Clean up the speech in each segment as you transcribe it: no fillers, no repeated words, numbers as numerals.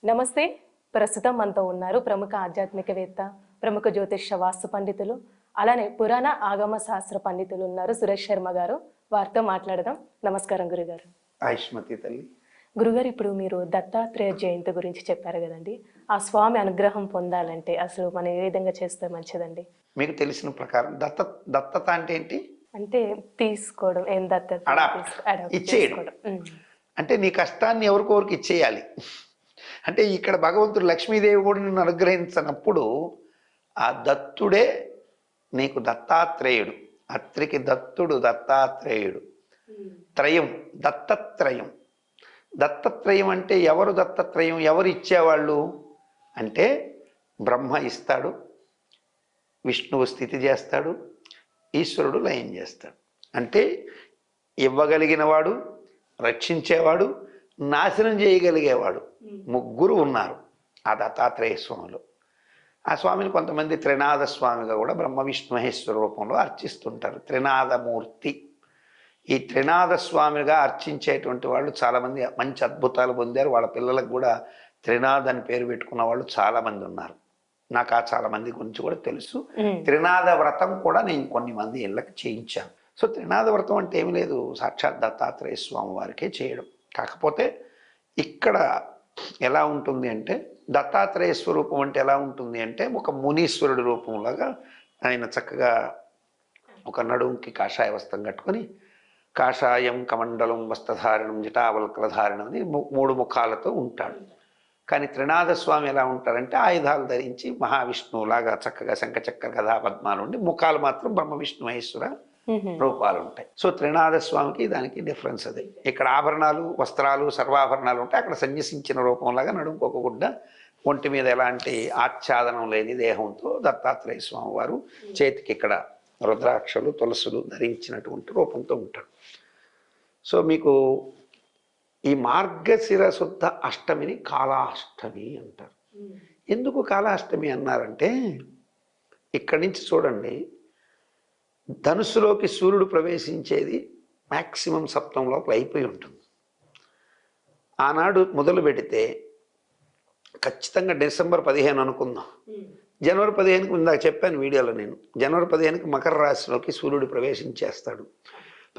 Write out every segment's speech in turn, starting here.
నమస్తే. ప్రస్తుతం మనతో ఉన్నారు ప్రముఖ ఆధ్యాత్మికవేత్త, ప్రముఖ జ్యోతిష్య వాస్తు పండితులు, అలానే పురాణ ఆగమ శాస్త్ర పండితులు ఉన్నారు సురేష్ శర్మ గారు. వారితో మాట్లాడదాం. నమస్కారం గురుగారు. ఆయుష్మతి తల్లి. గురుగారు, ఇప్పుడు మీరు దత్తాత్రేయ జయంతి గురించి చెప్పారు కదండి. ఆ స్వామి అనుగ్రహం పొందాలంటే అసలు మనం ఏ విధంగా చేస్తే మంచిదండి? మీకు తెలిసిన ప్రకారం దత్తత అంటే ఏంటి? అంటే తీసుకోవడం, ఏం దత్తత ఇచ్చేయడం. అంటే నీ కష్టాన్ని ఎవరికొరికి ఇచ్చేయాలి. అంటే ఇక్కడ భగవంతుడు లక్ష్మీదేవి కూడా నిన్ను అనుగ్రహించినప్పుడు ఆ దత్తుడే నీకు దత్తాత్రేయుడు. అత్రికి దత్తుడు దత్తాత్రేయుడు. త్రయం, దత్తత్రయం. దత్తత్రయం అంటే ఎవరు? దత్తత్రయం ఎవరు ఇచ్చేవాళ్ళు అంటే బ్రహ్మ ఇస్తాడు, విష్ణువు స్థితి చేస్తాడు, ఈశ్వరుడు లయం చేస్తాడు. అంటే ఇవ్వగలిగిన వాడు, రక్షించేవాడు, నాశనం చేయగలిగేవాడు, ముగ్గురు ఉన్నారు ఆ దత్తాత్రేయ స్వామిలో. ఆ స్వామిని కొంతమంది త్రినాద స్వామిగా కూడా బ్రహ్మ విష్ణు మహేశ్వర రూపంలో అర్చిస్తుంటారు. త్రినాదమూర్తి. ఈ త్రినాద స్వామిగా అర్చించేటువంటి వాళ్ళు చాలామంది మంచి అద్భుతాలు పొందారు. వాళ్ళ పిల్లలకు కూడా త్రినాథ్ అని పేరు పెట్టుకున్న వాళ్ళు చాలామంది ఉన్నారు. నాకు ఆ చాలా మంది గురించి కూడా తెలుసు. త్రినాద వ్రతం కూడా నేను కొన్ని మంది ఇళ్ళకి చేయించాను. సో త్రినాద వ్రతం అంటే ఏమి లేదు, సాక్షాత్ దత్తాత్రేయ స్వామి వారికే చేయడం. కాకపోతే ఇక్కడ ఎలా ఉంటుంది అంటే దత్తాత్రేయ స్వరూపం అంటే ఎలా ఉంటుంది అంటే ఒక మునీశ్వరుడి రూపంలాగా ఆయన చక్కగా ఒక నడుంకి కాషాయ వస్త్రం కట్టుకొని కాషాయం కమండలం వస్త్రధారణం జటావల్కలధారణం అని 3 ముఖాలతో ఉంటాడు. కానీ త్రినాథ స్వామి ఎలా ఉంటారంటే ఆయుధాలు ధరించి మహావిష్ణువులాగా చక్కగా శంఖచక్ర గదా పద్మాలు ఉండి ముఖాలు మాత్రం బ్రహ్మ విష్ణు మహేశ్వర రూపాలు ఉంటాయి. సో త్రినాథ స్వామికి దానికి డిఫరెన్స్ అదే. ఇక్కడ ఆభరణాలు, వస్త్రాలు, సర్వాభరణాలు ఉంటాయి. అక్కడ సన్యసించిన రూపంలాగా నడుముకొక గుడ్డ, ఒంటి మీద ఎలాంటి ఆచ్ఛాదనం లేని దేహంతో దత్తాత్రేయ స్వామి వారు చేతికి ఇక్కడ రుద్రాక్షలు, తులసులు ధరించినటువంటి రూపంతో ఉంటాడు. సో మీకు ఈ మార్గశిర శుద్ధ అష్టమిని కాళాష్టమి అంటారు. ఎందుకు కాళాష్టమి అన్నారంటే ఇక్కడి నుంచి చూడండి, ధనుస్సులోకి సూర్యుడు ప్రవేశించేది మ్యాక్సిమం సప్తం లోపల అయిపోయి ఉంటుంది. ఆనాడు మొదలు పెడితే ఖచ్చితంగా డిసెంబర్ 15 అనుకుందాం. జనవరి 15కి ఇందాక చెప్పాను వీడియోలో నేను. జనవరి 15కి మకర రాశిలోకి సూర్యుడు ప్రవేశించేస్తాడు.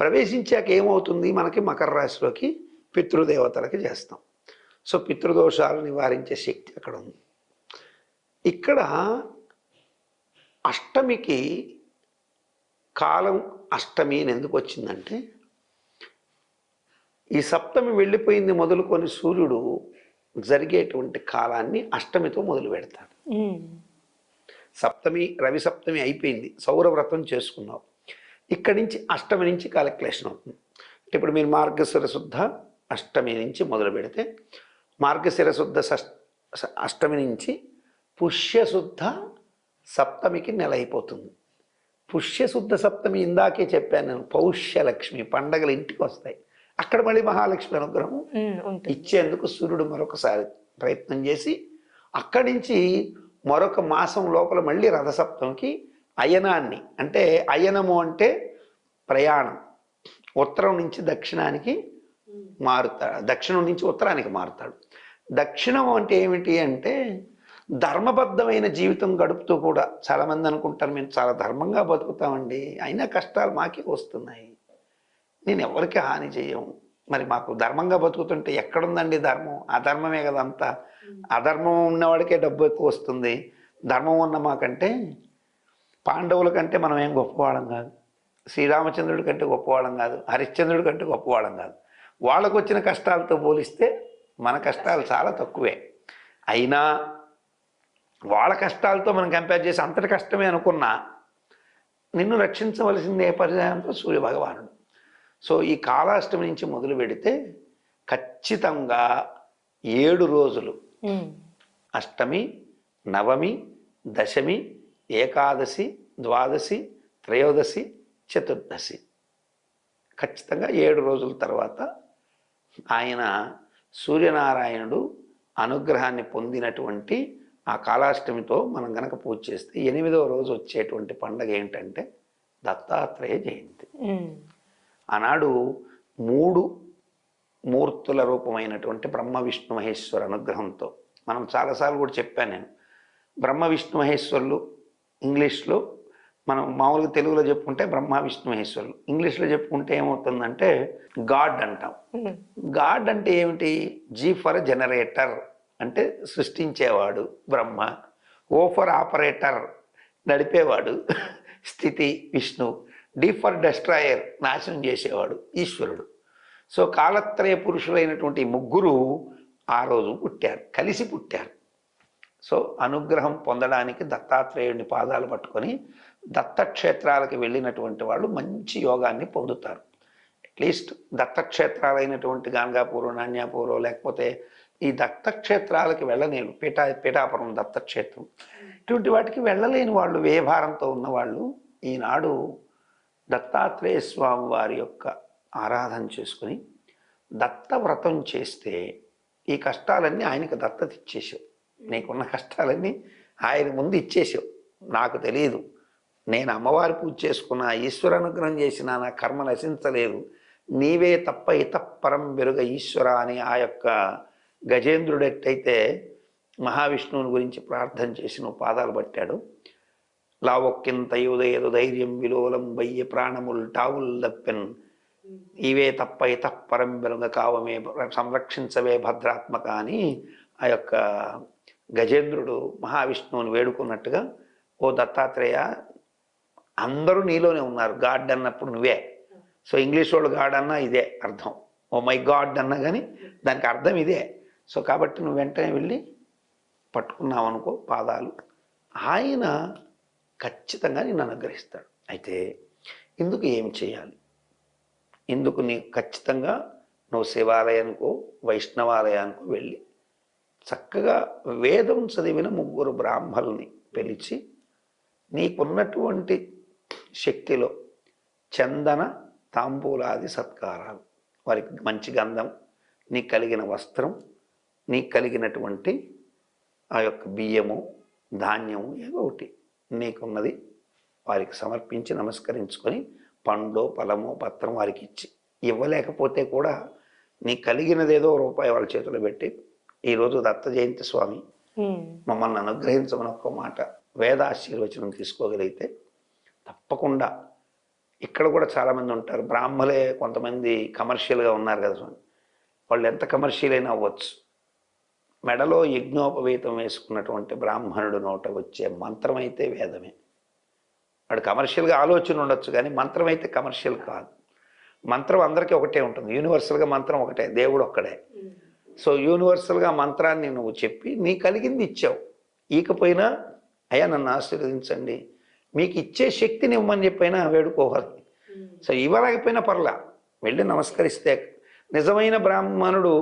ప్రవేశించాక ఏమవుతుంది, మనకి మకర రాశిలోకి పితృదేవతలకి చేస్తాం. సో పితృదోషాలు నివారించే శక్తి అక్కడ ఉంది. ఇక్కడ అష్టమికి కాలం అష్టమి అని ఎందుకు వచ్చిందంటే ఈ సప్తమి వెళ్ళిపోయింది మొదలుకొని సూర్యుడు జరిగేటువంటి కాలాన్ని అష్టమితో మొదలు పెడతాడు. సప్తమి రవి సప్తమి అయిపోయింది, సౌరవ్రతం చేసుకున్నావు. ఇక్కడి నుంచి అష్టమి నుంచి కాలిక్యులేషన్ అవుతుంది. ఇప్పుడు మీరు మార్గశిర శుద్ధ అష్టమి నుంచి మొదలు పెడితే మార్గశిర శుద్ధ అష్టమి నుంచి పుష్యశుద్ధ సప్తమికి నెల అయిపోతుంది. పుష్యశుద్ధ సప్తమి ఇందాకే చెప్పాను నేను, పౌష్యలక్ష్మి, పండగలు ఇంటికి వస్తాయి. అక్కడ మళ్ళీ మహాలక్ష్మి అనుగ్రహం ఇచ్చేందుకు సూర్యుడు మరొకసారి ప్రయత్నం చేసి అక్కడి నుంచి మరొక మాసం లోపల మళ్ళీ రథసప్తంకి అయనాన్ని, అంటే అయనము అంటే ప్రయాణం, ఉత్తరం నుంచి దక్షిణానికి మారుతాడు, దక్షిణం నుంచి ఉత్తరానికి మారుతాడు. దక్షిణం అంటే ఏమిటి అంటే ధర్మబద్ధమైన జీవితం గడుపుతూ కూడా చాలామంది అనుకుంటారు మేము చాలా ధర్మంగా బతుకుతామండి, అయినా కష్టాలు మాకే వస్తున్నాయి, నేను ఎవరికి హాని చేయము. మరి మాకు ధర్మంగా బతుకుతుంటే ఎక్కడుందండి ధర్మం? అధర్మమే కదా అంతా. అధర్మం ఉన్నవాడికే డబ్బు ఎక్కువ వస్తుంది. ధర్మం ఉన్న మాకంటే పాండవుల కంటే మనం ఏం గొప్పవాళ్ళం కాదు, శ్రీరామచంద్రుడి కంటే గొప్పవాళ్ళం కాదు, హరిశ్చంద్రుడి కంటే గొప్పవాళ్ళం కాదు. వాళ్ళకు వచ్చిన కష్టాలతో పోలిస్తే మన కష్టాలు చాలా తక్కువే. అయినా వాళ్ళ కష్టాలతో మనం కంపేర్ చేసి అంతటి కష్టమే అనుకున్నా నిన్ను రక్షించవలసిందే పర్యాయంతో సూర్యభగవానుడు. సో ఈ కాళాష్టమి నుంచి మొదలు పెడితే ఖచ్చితంగా 7 రోజులు, అష్టమి, నవమి, దశమి, ఏకాదశి, ద్వాదశి, త్రయోదశి, చతుర్దశి, ఖచ్చితంగా 7 రోజుల తర్వాత ఆయన సూర్యనారాయణుడు అనుగ్రహాన్ని పొందినటువంటి ఆ కాళాష్టమితో మనం గనక పూజ చేస్తే 8వ రోజు వచ్చేటువంటి పండగ ఏంటంటే దత్తాత్రేయ జయంతి. ఆనాడు 3 మూర్తుల రూపమైనటువంటి బ్రహ్మ విష్ణు మహేశ్వర అనుగ్రహంతో మనం చాలాసార్లు కూడా చెప్పాను నేను. బ్రహ్మ విష్ణు మహేశ్వరులు ఇంగ్లీష్లో, మనం మామూలుగా తెలుగులో చెప్పుకుంటే బ్రహ్మ విష్ణు మహేశ్వరులు, ఇంగ్లీష్లో చెప్పుకుంటే ఏమవుతుందంటే గాడ్ అంటాం. గాడ్ అంటే ఏమిటి? జీ ఫర్ జనరేటర్ అంటే సృష్టించేవాడు బ్రహ్మ, ఓ ఫర్ ఆపరేటర్ నడిపేవాడు స్థితి విష్ణు, డి ఫర్ డెస్ట్రాయర్ నాశనం చేసేవాడు ఈశ్వరుడు. సో కాలత్రయ పురుషులైనటువంటి ముగ్గురు ఆ రోజు పుట్టారు, కలిసి పుట్టారు. సో అనుగ్రహం పొందడానికి దత్తాత్రేయుడిని పాదాలు పట్టుకొని దత్తక్షేత్రాలకు వెళ్ళినటువంటి వాళ్ళు మంచి యోగాన్ని పొందుతారు. అట్లీస్ట్ దత్తక్షేత్రాలైనటువంటి గాంగాపూర్, నాణ్యాపూర్, లేకపోతే ఈ దత్తక్షేత్రాలకి వెళ్ళలేరు, పీఠాపురం దత్తక్షేత్రం, ఇటువంటి వాటికి వెళ్ళలేని వాళ్ళు, వ్యయభారంతో ఉన్నవాళ్ళు ఈనాడు దత్తాత్రేయ స్వామి వారి యొక్క ఆరాధన చేసుకుని దత్తవ్రతం చేస్తే ఈ కష్టాలన్నీ ఆయనకు దత్తత ఇచ్చేసావు. నీకున్న కష్టాలన్నీ ఆయన ముందు ఇచ్చేసావు. నాకు తెలియదు, నేను అమ్మవారి పూజ చేసుకున్నా, ఈశ్వర అనుగ్రహం చేసినా నా కర్మ నశించలేదు, నీవే తప్ప ఇతపరం వెరుగ ఈశ్వర అని ఆ యొక్క గజేంద్రుడు ఎట్టయితే మహావిష్ణువుని గురించి ప్రార్థన చేసి నువ్వు పాదాలు పట్టాడు. లావొక్కింత యుదయదు ధైర్యం విలోలం వయ్య ప్రాణముల్ టావుల్ దప్పెన్, ఇవే తప్ప ఇతపరం వెరుగ కావమే సంరక్షించవే భద్రాత్మక అని ఆ యొక్క గజేంద్రుడు మహావిష్ణువుని వేడుకున్నట్టుగా, ఓ దత్తాత్రేయ అందరూ నీలోనే ఉన్నారు, గాడ్ అన్నప్పుడు నువ్వే. సో ఇంగ్లీష్ వాళ్ళు గాడ్ అన్నా ఇదే అర్థం, ఓ మై గాడ్ అన్నా కానీ దానికి అర్థం ఇదే. సో కాబట్టి నువ్వు వెంటనే వెళ్ళి పట్టుకున్నావు అనుకో పాదాలు, ఆయన ఖచ్చితంగా నిన్ను అనుగ్రహిస్తాడు. అయితే ఇందుకు ఏం చేయాలి? ఇందుకు నీ ఖచ్చితంగా నువ్వు శివాలయానికో వైష్ణవాలయానికో వెళ్ళి చక్కగా వేదం చదివిన 3 బ్రాహ్మల్ని పిలిచి నీకున్నటువంటి శక్తిలో చందన తాంబూలాది సత్కారాలు, వారికి మంచి గంధం, నీకు కలిగిన వస్త్రం, నీకు కలిగినటువంటి ఆ యొక్క బియ్యము ధాన్యము ఏదో ఒకటి నీకున్నది వారికి సమర్పించి నమస్కరించుకొని పండ్లో ఫలమో పత్రం వారికి ఇచ్చి, ఇవ్వలేకపోతే కూడా నీకు కలిగినదేదో రూపాయి వాళ్ళ చేతిలో పెట్టి, ఈరోజు దత్త జయంతి స్వామి మమ్మల్ని అనుగ్రహించమని ఒక్క మాట వేదాశీర్వచనం తీసుకోగలిగితే తప్పకుండా. ఇక్కడ కూడా చాలామంది ఉంటారు బ్రాహ్మలే, కొంతమంది కమర్షియల్గా ఉన్నారు కదా స్వామి, వాళ్ళు ఎంత కమర్షియల్ అయినా అవ్వచ్చు. మెడలో యజ్ఞోపవీతం వేసుకున్నటువంటి బ్రాహ్మణుడు నోట వచ్చే మంత్రం అయితే వేదమే. వాడు కమర్షియల్గా ఆలోచన ఉండొచ్చు కానీ మంత్రం అయితే కమర్షియల్ కాదు. మంత్రం అందరికీ ఒకటే ఉంటుంది, యూనివర్సల్గా మంత్రం ఒకటే, దేవుడు ఒక్కడే. సో యూనివర్సల్గా మంత్రాన్ని నువ్వు చెప్పి నీ కలిగింది ఇచ్చావు. ఈకపోయినా అయ్యా నన్ను ఆశీర్వదించండి, మీకు ఇచ్చే శక్తిని ఇవ్వమని చెప్పైనా వేడుకోవాలి. సో ఇవ్వలేకపోయినా పర్లా, వెళ్ళి నమస్కరిస్తే నిజమైన బ్రాహ్మణుడు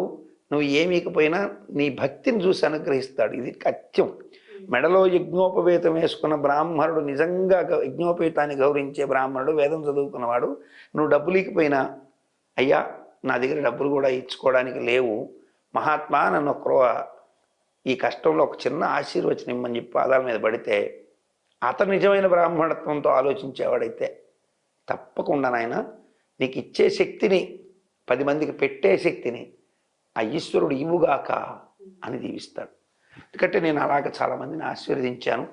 నువ్వు ఏమీకపోయినా నీ భక్తిని చూసి అనుగ్రహిస్తాడు. ఇది సత్యం. మెడలో యజ్ఞోపవేతం వేసుకున్న బ్రాహ్మణుడు, నిజంగా యజ్ఞోపేతాన్ని గౌరవించే బ్రాహ్మణుడు, వేదం చదువుకున్నవాడు, నువ్వు డబ్బులు ఇకపోయినా అయ్యా నా దగ్గర డబ్బులు కూడా ఇచ్చుకోవడానికి లేవు, మహాత్మా నన్ను ఈ కష్టంలో ఒక చిన్న ఆశీర్వచనం ఇమ్మని చెప్పి పాదాల మీద పడితే, అతను నిజమైన బ్రాహ్మణత్వంతో ఆలోచించేవాడైతే తప్పకుండా నాయన నీకు ఇచ్చే శక్తిని 10 మందికి పెట్టే శక్తిని ఆ ఈశ్వరుడు ఇవ్వుగాక అని దీవిస్తాడు. ఎందుకంటే నేను అలాగ చాలామందిని ఆశీర్వదించాను.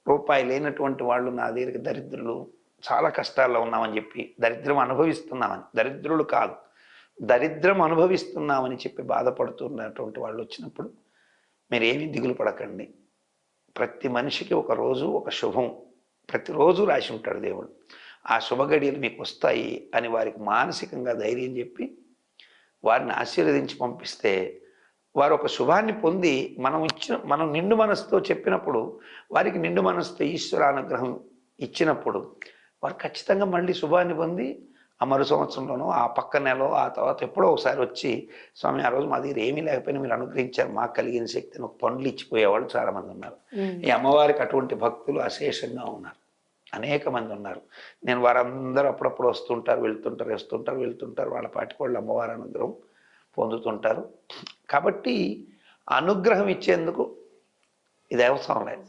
రూపాయి లేనటువంటి వాళ్ళు నా దగ్గరికి దరిద్రులు, చాలా కష్టాల్లో ఉన్నామని చెప్పి, దరిద్రం అనుభవిస్తున్నామని, దరిద్రులు కాదు దరిద్రం అనుభవిస్తున్నామని చెప్పి బాధపడుతున్నటువంటి వాళ్ళు వచ్చినప్పుడు మీరేమీ దిగులు పడకండి. ప్రతి మనిషికి ఒక రోజు ఒక శుభం ప్రతిరోజు రాసి ఉంటాడు దేవుడు. ఆ శుభగడియలు మీకు వస్తాయి అని వారికి మానసికంగా ధైర్యం చెప్పి వారిని ఆశీర్వదించి పంపిస్తే, వారు ఒక శుభాన్ని పొంది మనం నిండు మనసుతో చెప్పినప్పుడు, వారికి నిండు మనసుతో ఈశ్వర అనుగ్రహం ఇచ్చినప్పుడు వారు ఖచ్చితంగా మళ్ళీ శుభాన్ని పొంది ఆ మరు సంవత్సరంలోనో ఆ పక్క నెలలో ఆ తర్వాత ఎప్పుడో ఒకసారి వచ్చి, స్వామి ఆ రోజు మా దగ్గర ఏమీ లేకపోయినా మీరు అనుగ్రహించారు, మాకు కలిగిన శక్తిని ఒక పండ్లు ఇచ్చిపోయేవాళ్ళు చాలామంది ఉన్నారు. ఈ అమ్మవారికి అటువంటి భక్తులు అశేషంగా ఉన్నారు, అనేక మంది ఉన్నారు. నేను వారందరూ అప్పుడప్పుడు వస్తుంటారు, వెళ్తుంటారు, వాళ్ళ పాటికి వాళ్ళు అమ్మవారి అనుగ్రహం పొందుతుంటారు. కాబట్టి అనుగ్రహం ఇచ్చేందుకు ఇది అవసరం లేదు.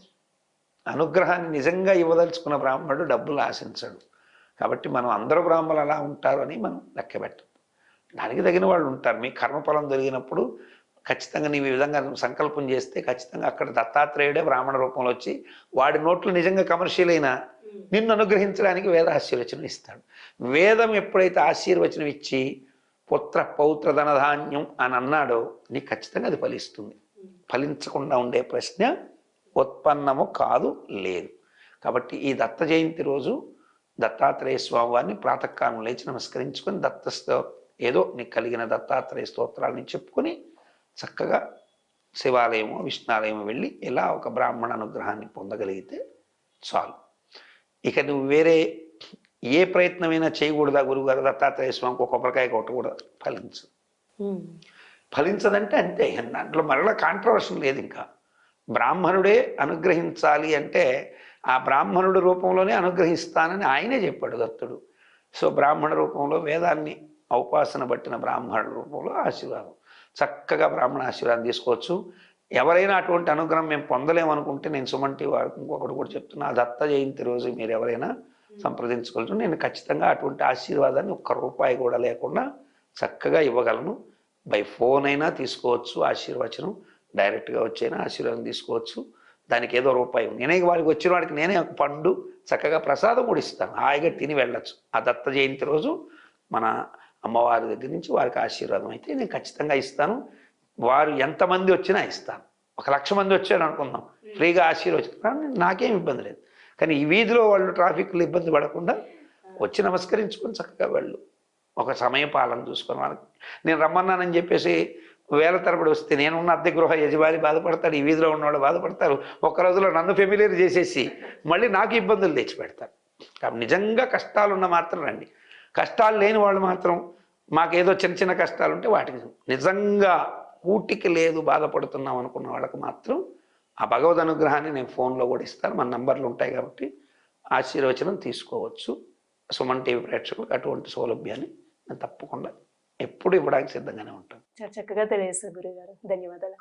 అనుగ్రహాన్ని నిజంగా ఇవ్వదలుచుకున్న బ్రాహ్మణుడు డబ్బులు ఆశించడు. కాబట్టి మనం అందరూ బ్రాహ్మణులు అలా ఉంటారు అని మనం లెక్క పెట్టం. దానికి తగిన వాళ్ళు ఉంటారు. మీ కర్మఫలం జరిగినప్పుడు ఖచ్చితంగా నీవు ఈ విధంగా సంకల్పం చేస్తే ఖచ్చితంగా అక్కడ దత్తాత్రేయుడే బ్రాహ్మణ రూపంలో వచ్చి వాడి నోట్లో నిజంగా కమర్షియల్ అయినా నిన్ను అనుగ్రహించడానికి వేద ఆశీర్వచనం ఇస్తాడు. వేదం ఎప్పుడైతే ఆశీర్వచనం ఇచ్చి పుత్ర పౌత్ర ధనధాన్యం అని అన్నాడో నీకు ఖచ్చితంగా అది ఫలిస్తుంది. ఫలించకుండా ఉండే ప్రశ్న ఉత్పన్నము కాదు, లేదు. కాబట్టి ఈ దత్త జయంతి రోజు దత్తాత్రేయ స్వామి వారిని ప్రాతకాలం లేచి నమస్కరించుకొని ఏదో నీకు కలిగిన దత్తాత్రేయ స్తోత్రాలని చెప్పుకొని చక్కగా శివాలయమో విష్ణాలయమో వెళ్ళి ఇలా ఒక బ్రాహ్మణ అనుగ్రహాన్ని పొందగలిగితే చాలు. ఇక నువ్వు వేరే ఏ ప్రయత్నమైనా చేయకూడదా గురువుగారు? దత్తాత్రేయ స్వామికి ఒక కొబ్బరికాయ కొట్టకూడదు, ఫలించదు. ఫలించదంటే అంతే, దాంట్లో మరలా కాంట్రవర్షన్ లేదు. ఇంకా బ్రాహ్మణుడే అనుగ్రహించాలి అంటే ఆ బ్రాహ్మణుడి రూపంలోనే అనుగ్రహిస్తానని ఆయనే చెప్పాడు దత్తుడు. సో బ్రాహ్మణ రూపంలో వేదాన్ని ఔపాసన బట్టిన బ్రాహ్మణుడి రూపంలో ఆశీర్వాదం, చక్కగా బ్రాహ్మణ ఆశీర్వాదం తీసుకోవచ్చు. ఎవరైనా అటువంటి అనుగ్రహం మేము పొందలేమనుకుంటే నేను సుమన్ టీవీ వారికి ఇంకొకటి కూడా చెప్తున్నా, దత్త జయంతి రోజు మీరు ఎవరైనా సంప్రదించగలరు. నేను ఖచ్చితంగా అటువంటి ఆశీర్వాదాన్ని ఒక్క రూపాయి కూడా లేకుండా చక్కగా ఇవ్వగలను. బై ఫోన్ అయినా తీసుకోవచ్చు ఆశీర్వచనం, డైరెక్ట్గా వచ్చైనా ఆశీర్వాదం తీసుకోవచ్చు. దానికి ఏదో రూపాయి నేనే వారికి వచ్చిన వాడికి నేనే ఒక పండు చక్కగా ప్రసాదం కూడా ఇస్తాను, హాయిగా తిని వెళ్ళచ్చు. ఆ దత్త జయంతి రోజు మన అమ్మవారి దగ్గర నుంచి వారికి ఆశీర్వాదం అయితే నేను ఖచ్చితంగా ఇస్తాను. వారు ఎంతమంది వచ్చినా ఇస్తాను. 1,00,000 మంది వచ్చారు అనుకుందాం, ఫ్రీగా ఆశీర్వచనం, నాకేం ఇబ్బంది లేదు. కానీ ఈ వీధిలో వాళ్ళు ట్రాఫిక్లో ఇబ్బంది పడకుండా వచ్చి నమస్కరించుకొని చక్కగా వెళ్ళు. ఒక సమయపాలన చూసుకొని వాళ్ళకి నేను రమ్మన్నానని చెప్పేసి వేల తరబడి వస్తే నేనున్న అద్దె గృహ యజమాని బాధపడతాడు, ఈ వీధిలో ఉన్నవాళ్ళు బాధపడతారు. ఒక్క రోజులో నన్ను ఫెమిలియర్ చేసేసి మళ్ళీ నాకు ఇబ్బందులు తెచ్చిపెడతారు. కాబట్టి నిజంగా కష్టాలున్న మాత్రం రండి. కష్టాలు లేని వాళ్ళు మాత్రం మాకేదో చిన్న చిన్న కష్టాలు ఉంటే వాటికి నిజంగా కూటికి లేదు బాధపడుతున్నాం అనుకున్న వాళ్ళకి మాత్రం ఆ భగవద్ అనుగ్రహాన్ని నేను ఫోన్లో కూడా ఇస్తాను. మన నంబర్లు ఉంటాయి కాబట్టి ఆశీర్వచనం తీసుకోవచ్చు. సుమన్ టీవీ ప్రేక్షకులకు అటువంటి సౌలభ్యాన్ని నేను తప్పకుండా ఎప్పుడు ఇవ్వడానికి సిద్ధంగానే ఉంటాను. చాలా చక్కగా తెలియజేశారు గురుగారు, ధన్యవాదాలు.